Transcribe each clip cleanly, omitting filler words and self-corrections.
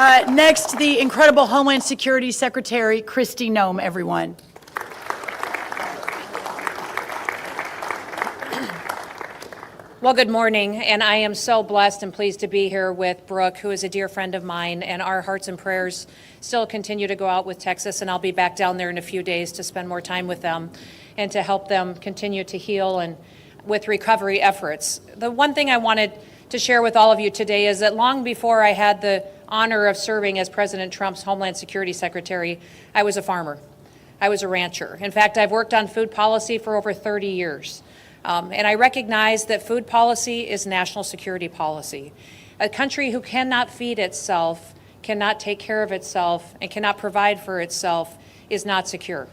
Next, the incredible Homeland Security Secretary, Kristi Noem, everyone. Well, good morning, and I am so blessed and pleased to be here with Brooke, who is a dear friend of mine, and our hearts and prayers still continue to go out with Texas, and I'll be back down there in a few days to spend more time with them and to help them continue to heal and with recovery efforts. The one thing I wanted to share with all of you today is that long before I had the honor of serving as President Trump's Homeland Security Secretary, I was a farmer. I was a rancher. In fact, I've worked on food policy for over 30 years. And I recognize that food policy is national security policy. A country who cannot feed itself, cannot take care of itself, and cannot provide for itself is not secure.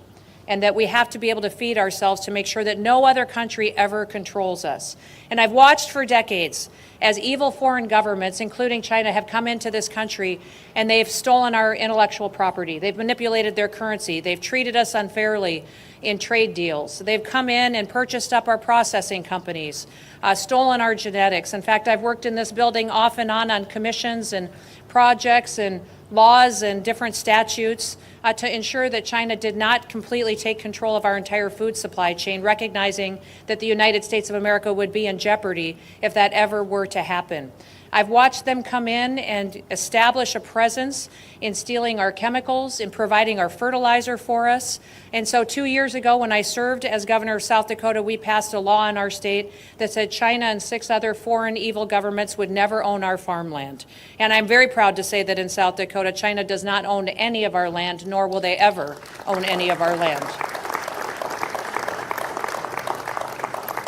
And that we have to be able to feed ourselves to make sure that no other country ever controls us. And I've watched for decades as evil foreign governments, including China, have come into this country and they've stolen our intellectual property. They've manipulated their currency. They've treated us unfairly in trade deals. They've come in and purchased up our processing companies, stolen our genetics. In fact, I've worked in this building off and on commissions and projects and laws and different statutes to ensure that China did not completely take control of our entire food supply chain, recognizing that the United States of America would be in jeopardy if that ever were to happen. I've watched them come in and establish a presence in stealing our chemicals, in providing our fertilizer for us. And so 2 years ago, when I served as governor of South Dakota, we passed a law in our state that said China and 6 other foreign evil governments would never own our farmland. And I'm very proud to say that in South Dakota, China does not own any of our land, nor will they ever own any of our land.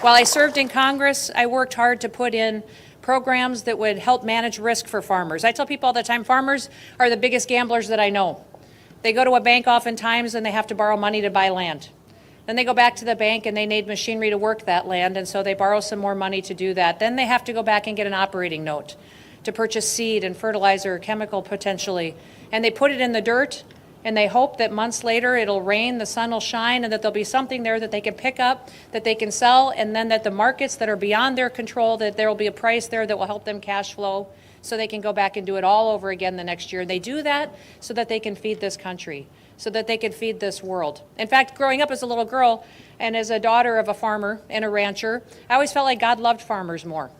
While I served in Congress, I worked hard to put in programs that would help manage risk for farmers. I tell people all the time, farmers are the biggest gamblers that I know. They go to a bank oftentimes and they have to borrow money to buy land. Then they go back to the bank and they need machinery to work that land, and so they borrow some more money to do that. Then they have to go back and get an operating note to purchase seed and fertilizer, chemical potentially, and they put it in the dirt and they hope that months later it'll rain, the sun will shine, and that there'll be something there that they can pick up, that they can sell, and then that the markets that are beyond their control, that there will be a price there that will help them cash flow so they can go back and do it all over again the next year. And they do that so that they can feed this country, so that they can feed this world. In fact, growing up as a little girl and as a daughter of a farmer and a rancher, I always felt like God loved farmers more.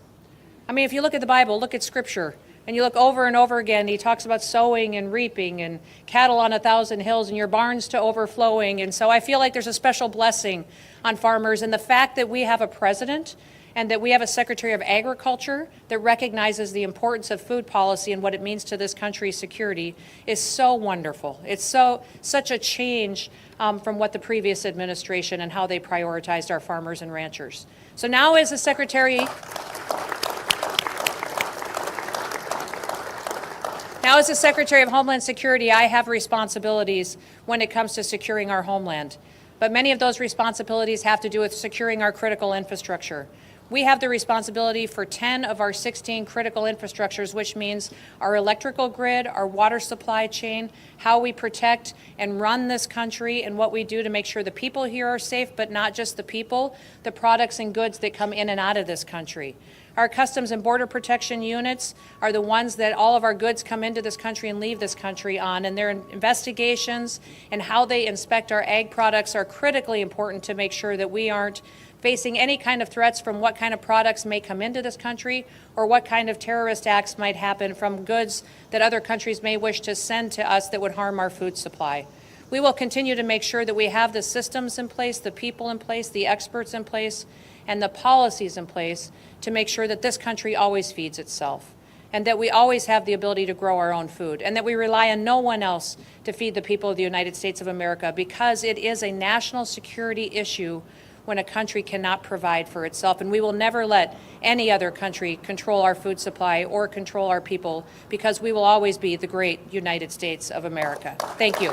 I mean, if you look at the Bible, look at Scripture, and you look over and over again, he talks about sowing and reaping and cattle on 1,000 hills and your barns to overflowing. And so I feel like there's a special blessing on farmers. And the fact that we have a president and that we have a Secretary of Agriculture that recognizes the importance of food policy and what it means to this country's security is so wonderful. It's such a change from what the previous administration and how they prioritized our farmers and ranchers. So now as the Secretary Now, as the Secretary of Homeland Security, I have responsibilities when it comes to securing our homeland. But many of those responsibilities have to do with securing our critical infrastructure. We have the responsibility for 10 of our 16 critical infrastructures, which means our electrical grid, our water supply chain, how we protect and run this country, and what we do to make sure the people here are safe, but not just the people, the products and goods that come in and out of this country. Our Customs and Border Protection units are the ones that all of our goods come into this country and leave this country on, and their investigations and how they inspect our ag products are critically important to make sure that we aren't facing any kind of threats from what kind of products may come into this country or what kind of terrorist acts might happen from goods that other countries may wish to send to us that would harm our food supply. We will continue to make sure that we have the systems in place, the people in place, the experts in place, and the policies in place to make sure that this country always feeds itself, and that we always have the ability to grow our own food, and that we rely on no one else to feed the people of the United States of America, because it is a national security issue when a country cannot provide for itself. And we will never let any other country control our food supply or control our people, because we will always be the great United States of America. Thank you.